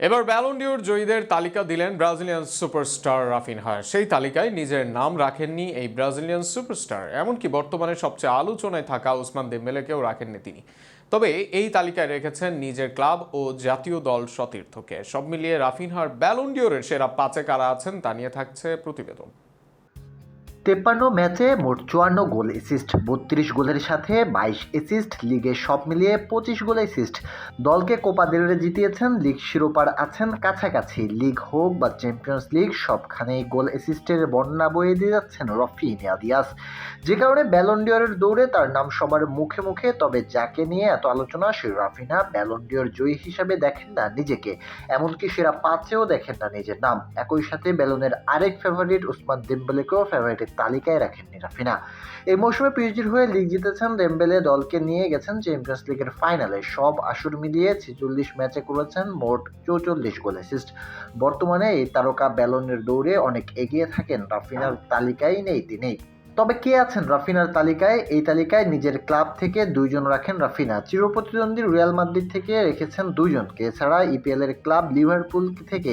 এবার Ballon d'Or জয়ীদের তালিকা দিলেন ব্রাজিলিয়ান সুপারস্টার রাফিনহা। সেই তালিকায় নিজের নাম রাখেননি এই ব্রাজিলিয়ান সুপারস্টার, এমনকি বর্তমানে সবচেয়ে আলোচনায় থাকা ওসমান দেমবেলেকেও রাখেননি তিনি। তবে এই তালিকায় রেখেছেন নিজের ক্লাব ও জাতীয় দল সতীর্থকে। সব মিলিয়ে রাফিনহার ব্যালন ডিওরের সেরা পাঁচে কারা আছেন তা নিয়ে থাকছে প্রতিবেদন। 53 ম্যাচে মোট 54 গোল অ্যাসিস্ট, 32 গোলের সাথে 22 অ্যাসিস্ট, লিগে সব মিলিয়ে 25 গোল অ্যাসিস্ট। দলকে কোপা দেল রে জিতিয়েছেন, লিগ শিরোপার আছেন কাছাকাছি। লিগ হোক বা চ্যাম্পিয়ন্স লিগ, সবখানেই গোল অ্যাসিস্টের বন্যা বয়ে দিয়ে যাচ্ছেন রাফিনা দিয়াস, যে কারণে ব্যালন ডিওরের দৌড়ে তার নাম সবার মুখে মুখে। তবে যাকে নিয়ে এত আলোচনা, সেই রাফিনা ব্যালন ডিওর জয়ী হিসাবে দেখেন না নিজেকে, এমনকি সেরা পাঁচেও দেখেন না নিজের নাম। একই সাথে ব্যালনের আরেক ফেভারিট ওসমান দেমবেলেকেও ফেভারিটের তালিকায় রাখেননি রাফিনা। এই মৌসুমে পিএসজির হয়ে লিগ জিতেছেন দেমবেলে, দলকে নিয়ে গেছেন চ্যাম্পিয়ন্স লিগের ফাইনালে। সব আসর মিলিয়ে 46 ম্যাচে করেছেন মোট 44 গোল অ্যাসিস্ট। বর্তমানে এই তারকা ব্যালনের দৌড়ে অনেক এগিয়ে থাকেন, রাফিনার তালিকায় নেই তিনি। তবে কে আছেন রাফিনার তালিকায়? এই তালিকায় নিজের ক্লাব থেকে দুইজন রাখেন রাফিনা। চিরপ্রতিদ্বন্দ্বী রিয়াল মাদ্রিদ থেকে রেখেছেন দুইজনকে, এছাড়া ইপিএল এর ক্লাব লিভারপুল থেকে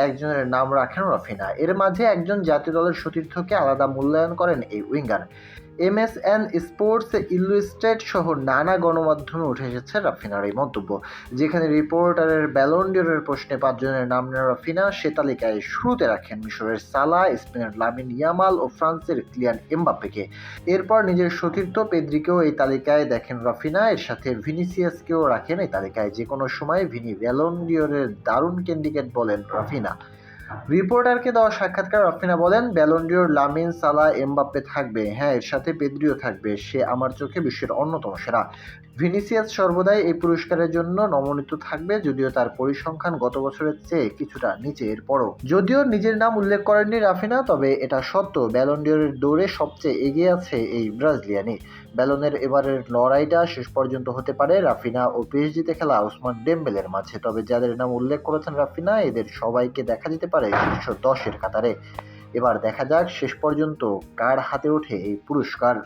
একজনের নাম রাখেন রাফিনা। এর মাঝে একজন জাতীয় দলের সতীর্থকে আলাদা মূল্যায়ন করেন এই উইঙ্গার। এমএসএন স্পোর্টস ইলুস্ট্রেট সহ নানা গণমাধ্যমে উঠে এসেছে রাফিনার এই মন্তব্য, যেখানে রিপোর্টারের ব্যালন ডিওরের প্রশ্নে 5 জনের নাম নেন রাফিনা। সে তালিকায় শুরুতে রাখেন মিশরের সালাহ, স্পেনের লামিন ইয়ামাল ও ফ্রান্সের কিলিয়ান এমবাপ্পেকে। এরপর নিজের সতীর্থ পেদ্রিকেও এই তালিকায় দেখেন রাফিনা। এর সাথে ভিনিসিয়াসকেও রাখেন এই তালিকায়। যে কোনো সময় ভিনি ব্যালন ডিওরের দারুণ ক্যান্ডিডেট বলেন রাফিনা। রিপোর্টারকে দেওয়া সাক্ষাৎকার রাফিনা বলেন, ব্যালন ডিওর লামিন, সালাহ, এমবাপ্পে থাকবে, হ্যাঁ এর সাথে পেদ্রিও থাকবে। সে আমার চোখে বিশ্বের অন্যতম সেরা। ভিনিসিয়াস সর্বদাই এই পুরস্কারের জন্য নমনীয় থাকবে, যদিও তার পরিসংখ্যান গত বছরের চেয়ে কিছুটা নিচে। এরপরও যদিও নিজের নাম উল্লেখ করেননি রাফিনা, তবে এটা সত্য ব্যালন ডিওরের দৌড়ে সবচেয়ে এগিয়ে আছে এই ব্রাজিলিয়ানি। ব্যালনের এবারের লড়াইটা শেষ পর্যন্ত হতে পারে রাফিনা ও পিএসজিতে খেলা ওসমান ডেমবেলের মাঝে। তবে যাদের নাম উল্লেখ করেছেন রাফিনা, এদের সবাইকে দেখা যেতে পারে শীর্ষ 10-এর কাতারে। এবার দেখা যাক শেষ পর্যন্ত কার হাতে ওঠে এই পুরস্কার।